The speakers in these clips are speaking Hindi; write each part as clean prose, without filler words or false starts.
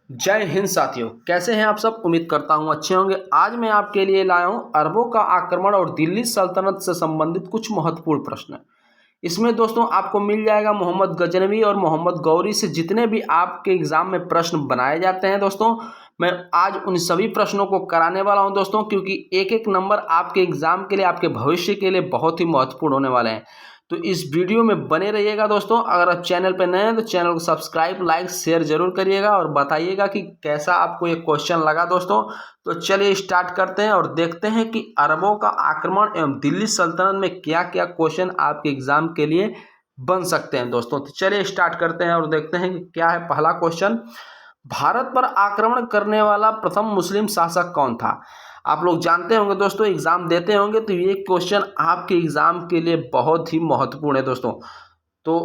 जय हिंद साथियों, कैसे हैं आप सब। उम्मीद करता हूं अच्छे होंगे। आज मैं आपके लिए लाया हूं अरबों का आक्रमण और दिल्ली सल्तनत से संबंधित कुछ महत्वपूर्ण प्रश्न। इसमें दोस्तों आपको मिल जाएगा मोहम्मद गजनवी और मोहम्मद गौरी से जितने भी आपके एग्जाम में प्रश्न बनाए जाते हैं। दोस्तों मैं आज उन सभी प्रश्नों को कराने वाला हूं दोस्तों, क्योंकि एक एक नंबर आपके एग्जाम के लिए, आपके भविष्य के लिए बहुत ही महत्वपूर्ण होने वाले हैं। तो इस वीडियो में बने रहिएगा दोस्तों। अगर आप चैनल पर नए हैं तो चैनल को सब्सक्राइब, लाइक, शेयर जरूर करिएगा और बताइएगा कि कैसा आपको ये क्वेश्चन लगा दोस्तों। तो चलिए स्टार्ट करते हैं और देखते हैं कि अरबों का आक्रमण एवं दिल्ली सल्तनत में क्या क्या क्वेश्चन आपके एग्जाम के लिए बन सकते हैं दोस्तों। तो चलिए स्टार्ट करते हैं और देखते हैं कि क्या है पहला क्वेश्चन। भारत पर आक्रमण करने वाला प्रथम मुस्लिम शासक कौन था। आप लोग जानते होंगे दोस्तों, एग्जाम देते होंगे तो ये क्वेश्चन आपके एग्जाम के लिए बहुत ही महत्वपूर्ण है दोस्तों। तो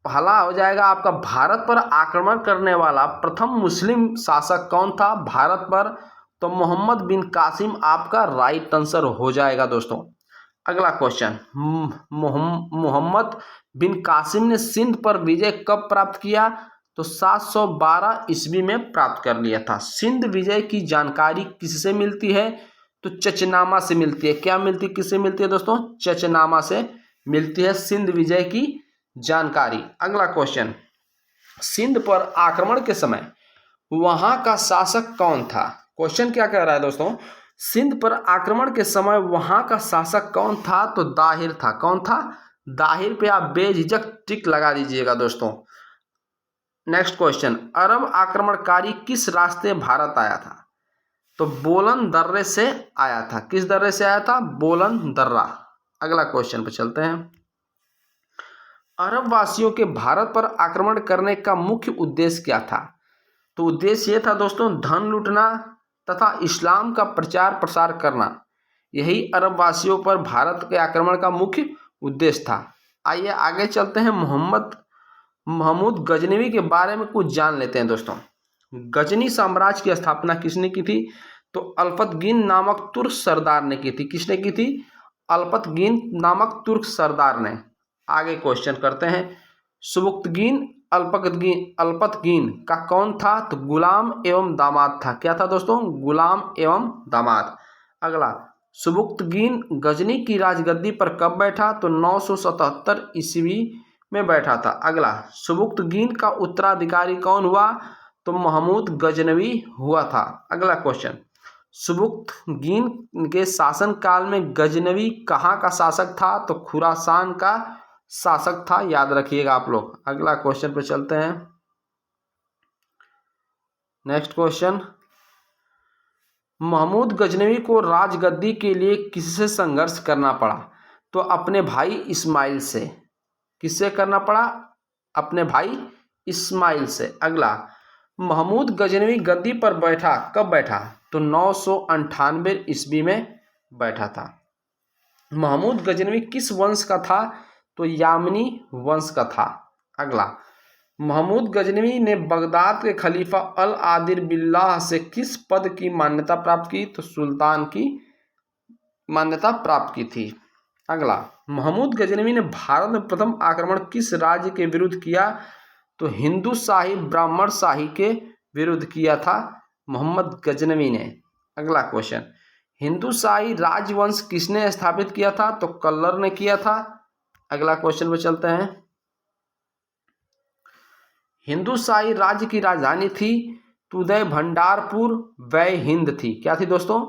पहला हो जाएगा आपका, भारत पर आक्रमण करने वाला प्रथम मुस्लिम शासक कौन था भारत पर। तो मोहम्मद बिन कासिम आपका राइट आंसर हो जाएगा दोस्तों। अगला क्वेश्चन, मोहम्मद बिन कासिम ने सिंध पर विजय कब प्राप्त किया। तो 712 ईस्वी में प्राप्त कर लिया था। सिंध विजय की जानकारी किससे मिलती है। तो चचनामा से मिलती है। क्या मिलती है, किससे मिलती है दोस्तों। चचनामा से मिलती है सिंध विजय की जानकारी। अगला क्वेश्चन, सिंध पर आक्रमण के समय वहां का शासक कौन था। क्वेश्चन क्या कह रहा है दोस्तों, सिंध पर आक्रमण के समय वहां का शासक कौन था। तो दाहिर था। कौन था, दाहिर पे आप बेझिझक टिक लगा दीजिएगा दोस्तों। नेक्स्ट क्वेश्चन, अरब आक्रमणकारी किस रास्ते भारत आया था। तो बोलन दर्रे से आया था। किस दर्रे से आया था, बोलन दर्रा। अगला क्वेश्चन पे चलते हैं। अरब वासियों के भारत पर आक्रमण करने का मुख्य उद्देश्य क्या था। तो उद्देश्य ये था दोस्तों, धन लूटना तथा इस्लाम का प्रचार प्रसार करना। यही अरब वासियों पर भारत के आक्रमण का मुख्य उद्देश्य था। आइए आगे चलते हैं। महमूद गजनवी के बारे में कुछ जान लेते हैं दोस्तों। गजनी साम्राज्य की स्थापना किसने की थी। तो अल्पतगीन नामक तुर्क सरदार ने की थी। किसने की थी, अल्पतगीन नामक तुर्क सरदार ने। आगे क्वेश्चन करते हैं। सुबुक्तगीन अल्पतगीन का कौन था। तो गुलाम एवं दामाद था। क्या था दोस्तों, गुलाम एवं दामाद। अगला, सुबुक्तगीन गजनी की राजगद्दी पर कब बैठा। तो 977 ईस्वी में बैठा था। अगला, सुबुक्तगीन का उत्तराधिकारी कौन हुआ। तो महमूद गजनवी हुआ था। अगला क्वेश्चन, सुबुक्तगीन के शासन काल में गजनवी कहाँ का शासक था। तो खुरासान का शासक था, याद रखिएगा आप लोग। अगला क्वेश्चन पे चलते हैं। नेक्स्ट क्वेश्चन, महमूद गजनवी को राजगद्दी के लिए किससे संघर्ष करना पड़ा। तो अपने भाई इस्माइल से। किससे करना पड़ा, अपने भाई इस्माइल से। अगला, महमूद गजनवी गद्दी पर बैठा कब बैठा। तो 998 ईस्वी में बैठा था। महमूद गजनवी किस वंश का था। तो यामनी वंश का था। अगला, महमूद गजनवी ने बगदाद के खलीफा अल आदिल बिल्लाह से किस पद की मान्यता प्राप्त की। तो सुल्तान की मान्यता प्राप्त की थी। अगला, महमूद गजनवी ने भारत में प्रथम आक्रमण किस राज्य के विरुद्ध किया। तो हिंदू शाही ब्राह्मण शाही के विरुद्ध किया था मोहम्मद गजनवी ने। अगला क्वेश्चन, हिंदू शाही राजवंश किसने स्थापित किया था। तो कल्लर ने किया था। अगला क्वेश्चन पे चलते हैं। हिंदू शाही राज्य की राजधानी थी तो उदय भंडारपुर वै हिंद थी। क्या थी दोस्तों,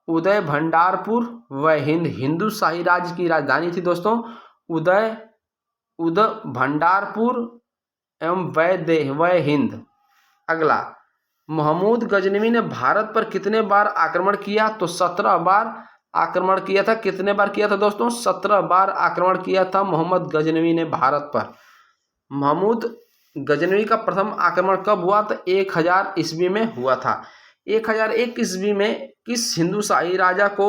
उदय भंडारपुर वै हिंद। हिंदू शाही राज्य की राजधानी थी दोस्तों उदय भंडारपुर एवं वै हिंद। अगला, महमूद गजनवी ने भारत पर कितने बार आक्रमण किया। तो 17 बार आक्रमण किया था। कितने बार किया था दोस्तों, 17 बार आक्रमण किया था मोहम्मद गजनवी ने भारत पर। महमूद गजनवी का प्रथम आक्रमण कब हुआ। तो 1000 ईस्वी में हुआ था। 1001 ईस्वी में किस हिंदू शाही राजा को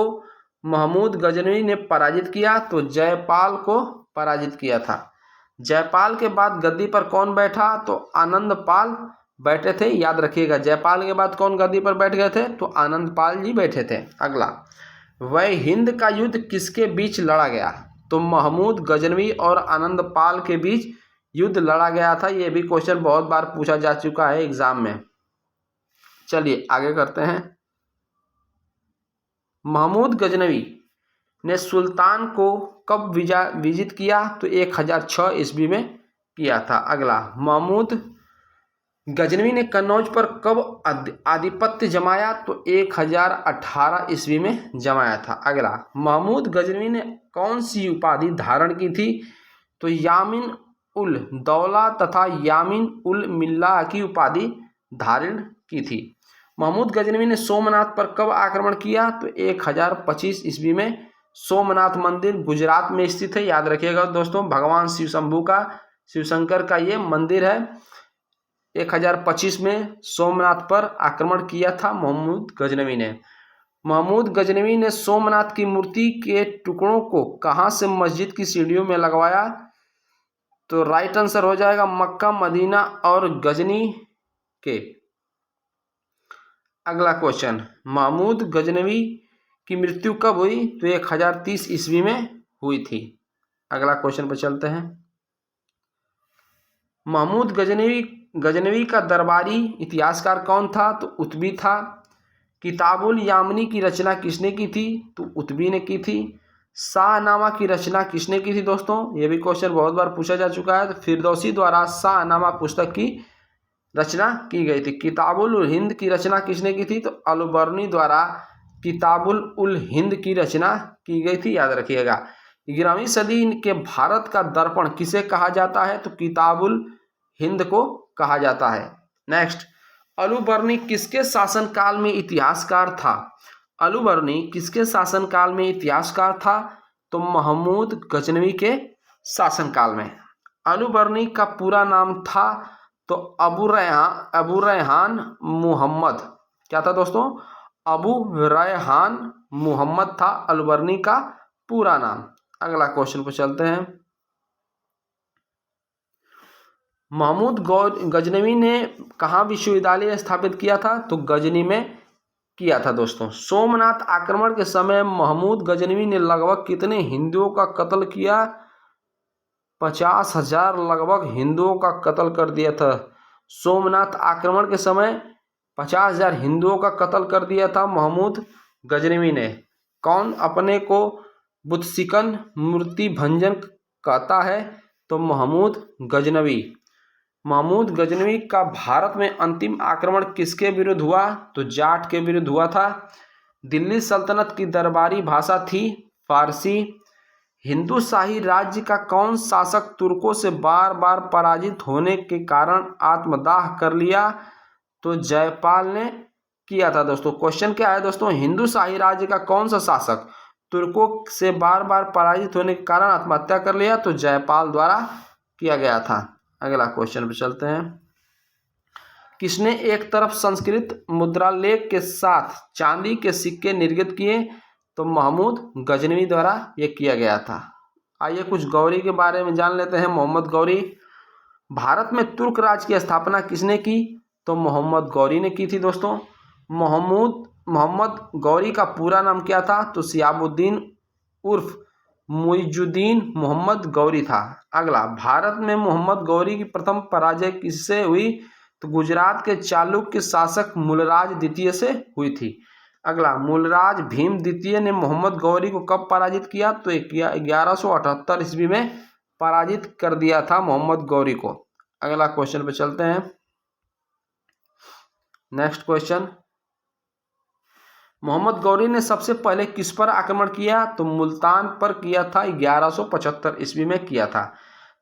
महमूद गजनवी ने पराजित किया। तो जयपाल को पराजित किया था। जयपाल के बाद गद्दी पर कौन बैठा। तो आनंदपाल बैठे थे, याद रखिएगा। जयपाल के बाद कौन गद्दी पर बैठ गए थे। तो आनंदपाल जी बैठे थे। अगला, वह हिंद का युद्ध किसके बीच लड़ा गया। तो महमूद गजनवी और आनंदपाल के बीच युद्ध लड़ा गया था। यह भी क्वेश्चन बहुत बार पूछा जा चुका है एग्जाम में। चलिए आगे करते हैं। महमूद गजनवी ने सुल्तान को कब विजिट किया? तो 1006 ईस्वी में किया था। अगला, महमूद गजनवी ने कन्नौज पर कब आधिपत्य जमाया? तो 1018 ईस्वी में जमाया था। अगला, महमूद गजनवी ने कौन सी उपाधि धारण की थी? तो यामिन उल दौला तथा यामिन उल मिल्ला की उपाधि धारण की थी। महमूद गजनवी ने सोमनाथ पर कब आक्रमण किया? तो 1025 ईस्वी में। सोमनाथ मंदिर गुजरात में स्थित है, याद रखिएगा दोस्तों। भगवान शिव शंभू का, शिव शंकर का ये मंदिर है। 1025 में सोमनाथ पर आक्रमण किया था महमूद गजनवी ने। महमूद गजनवी ने सोमनाथ की मूर्ति के टुकड़ों को कहाँ से मस्जिद की सीढ़ियों में लगवाया? तो राइट आंसर हो जाएगा मक्का, मदीना और गजनी के। अगला क्वेश्चन, महमूद गजनवी की मृत्यु कब हुई? तो 1030 ईस्वी में हुई थी। अगला क्वेश्चन पर चलते हैं। महमूद गजनवी का दरबारी इतिहासकार कौन था? तो उतबी था। किताबुल यामिनी की रचना किसने की थी? तो उतबी ने की थी। शाहनामा की रचना किसने की थी दोस्तों? ये भी क्वेश्चन बहुत बार पूछा जा चुका है। तो फिरदौसी द्वारा शाहनामा पुस्तक की रचना की गई थी। किताबुल उल हिंद की रचना किसने की थी? तो अलबर्नी द्वारा किताबुल उल हिंद की रचना की गई थी, याद रखिएगा। 11वीं सदी के भारत का दर्पण किसे कहा जाता है? तो किताबुल हिंद को कहा जाता है। नेक्स्ट, अलबर्नी किसके शासनकाल में इतिहासकार था? अलबर्नी किसके शासनकाल में इतिहासकार था? तो महमूद गजनवी के शासनकाल में। अलबर्नी का पूरा नाम था तो अबू रैहान मोहम्मद। क्या था दोस्तों? अबू रैहान मोहम्मद था अलबर्नी का पूरा नाम। अगला क्वेश्चन पर चलते हैं। महमूद गजनवी ने कहाँ विश्वविद्यालय स्थापित किया था? तो गजनी में किया था दोस्तों। सोमनाथ आक्रमण के समय महमूद गजनवी ने लगभग कितने हिंदुओं का कत्ल किया? 50,000 लगभग हिंदुओं का कत्ल कर दिया था। सोमनाथ आक्रमण के समय 50,000 हिंदुओं का कत्ल कर दिया था महमूद गजनवी ने। कौन अपने को बुतसिकन मूर्ति भंजन कहता है? तो महमूद गजनवी। महमूद गजनवी का भारत में अंतिम आक्रमण किसके विरुद्ध हुआ? तो जाट के विरुद्ध हुआ था। दिल्ली सल्तनत की दरबारी भाषा थी फारसी। हिंदू शाही राज्य का कौन शासक तुर्कों से बार बार पराजित होने के कारण आत्मदाह कर लिया? तो जयपाल ने किया था दोस्तों। क्वेश्चन क्या है दोस्तों? हिंदू शाही राज्य का कौन सा शासक तुर्कों से बार बार पराजित होने के कारण आत्महत्या कर लिया? तो जयपाल द्वारा किया गया था। अगला क्वेश्चन पर चलते हैं। किसने एक तरफ संस्कृत मुद्रालेख के साथ चांदी के सिक्के निर्मित किए? तो महमूद गजनवी द्वारा यह किया गया था। आइए कुछ गौरी के बारे में जान लेते हैं। मोहम्मद गौरी। भारत में तुर्क राज की स्थापना किसने की? तो मोहम्मद गौरी ने की थी दोस्तों। मोहम्मद गौरी का पूरा नाम क्या था? तो सियाबुद्दीन उर्फ मुइजुद्दीन मोहम्मद गौरी था। अगला, भारत में मोहम्मद गौरी की प्रथम पराजय किससे हुई? तो गुजरात के चालुक्य शासक मूलराज द्वितीय से हुई थी। अगला, मूलराज भीम द्वितीय ने मोहम्मद गौरी को कब पराजित किया? तो 1178 ईस्वी में पराजित कर दिया था मोहम्मद गौरी को। अगला क्वेश्चन पे चलते हैं। नेक्स्ट क्वेश्चन, मोहम्मद गौरी ने सबसे पहले किस पर आक्रमण किया? तो मुल्तान पर किया था। 1175 ईस्वी में किया था।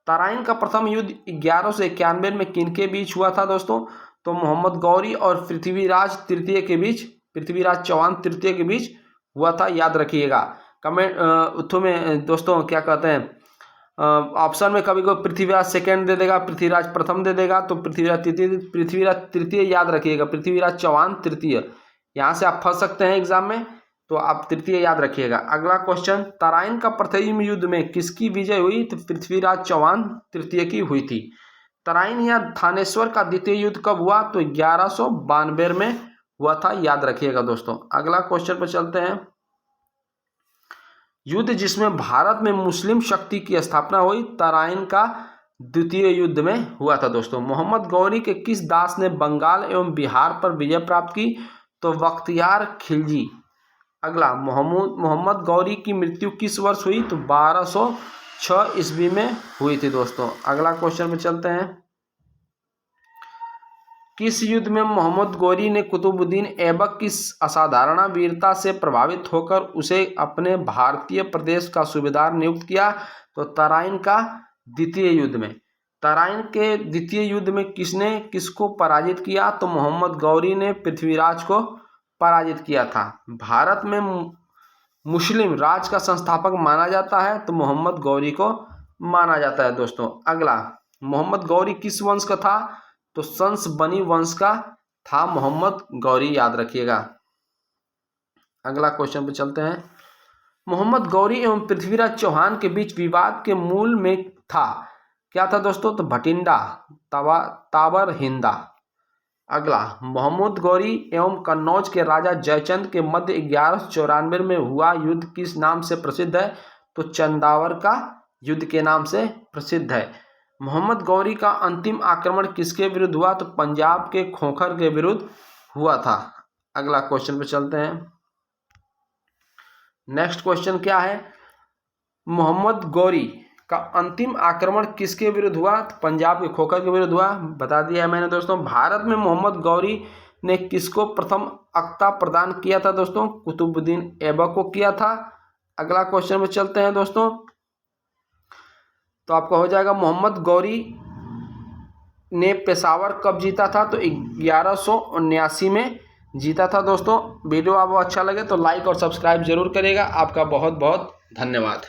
तराइन का प्रथम युद्ध 1191 में किनके बीच हुआ था दोस्तों? तो मोहम्मद गौरी और पृथ्वीराज तृतीय के बीच, पृथ्वीराज चौहान तृतीय के बीच हुआ था, याद रखिएगा। कमेंट उत्थों में दोस्तों क्या कहते हैं, ऑप्शन में कभी कोई पृथ्वीराज सेकेंड दे देगा, पृथ्वीराज प्रथम दे देगा, तो पृथ्वीराज तृतीय याद रखिएगा, पृथ्वीराज चौहान तृतीय। यहाँ से आप फंस सकते हैं एग्जाम में, तो आप तृतीय याद रखिएगा। अगला क्वेश्चन, तराइन का प्रथम युद्ध में किसकी विजय हुई? तो पृथ्वीराज चौहान तृतीय की हुई थी। तराइन या थानेश्वर का द्वितीय युद्ध कब हुआ? तो 1192 में हुआ था, याद रखिएगा दोस्तों। अगला क्वेश्चन पर चलते हैं। युद्ध जिसमें भारत में मुस्लिम शक्ति की स्थापना हुई, तराइन का द्वितीय युद्ध में हुआ था दोस्तों। मोहम्मद गौरी के किस दास ने बंगाल एवं बिहार पर विजय प्राप्त की? तो बख्तियार खिलजी। अगला, मोहम्मद गौरी की मृत्यु किस वर्ष हुई? तो 1206 ईस्वी में हुई थी दोस्तों। अगला क्वेश्चन में चलते हैं। किस युद्ध में मोहम्मद गौरी ने कुतुबुद्दीन ऐबक की असाधारण वीरता से प्रभावित होकर उसे अपने भारतीय प्रदेश का सूबेदार नियुक्त किया? तो तराइन का द्वितीय युद्ध में। तराइन के द्वितीय युद्ध में किसने किसको पराजित किया? तो मोहम्मद गौरी ने पृथ्वीराज को पराजित किया था। भारत में मुस्लिम राज का संस्थापक माना जाता है? तो मोहम्मद गौरी को माना जाता है दोस्तों। अगला, मोहम्मद गौरी किस वंश का था? तो संस बनी वंश का था मोहम्मद गौरी, याद रखिएगा। अगला क्वेश्चन पे चलते हैं। मोहम्मद गौरी एवं पृथ्वीराज चौहान के बीच विवाद के मूल में था, क्या था दोस्तों? तो भटिंडा ताबर हिंदा। अगला, मोहम्मद गौरी एवं कन्नौज के राजा जयचंद के मध्य 1194 में हुआ युद्ध किस नाम से प्रसिद्ध है? तो चंदावर का युद्ध के नाम से प्रसिद्ध है। मोहम्मद गौरी का अंतिम आक्रमण किसके विरुद्ध हुआ? तो पंजाब के खोखर के विरुद्ध हुआ था। अगला क्वेश्चन पे चलते हैं। नेक्स्ट क्वेश्चन क्या है? मोहम्मद गौरी का अंतिम आक्रमण किसके विरुद्ध हुआ? तो पंजाब के खोखर के विरुद्ध हुआ, बता दिया है मैंने दोस्तों। भारत में मोहम्मद गौरी ने किसको प्रथम अख्ता प्रदान किया था दोस्तों? कुतुबुद्दीन ऐबक को किया था। अगला क्वेश्चन में चलते हैं दोस्तों। तो आपका हो जाएगा, मोहम्मद गौरी ने पेशावर कब जीता था? तो 1179 में जीता था दोस्तों। वीडियो आपको अच्छा लगे तो लाइक और सब्सक्राइब जरूर करिएगा। आपका बहुत बहुत धन्यवाद।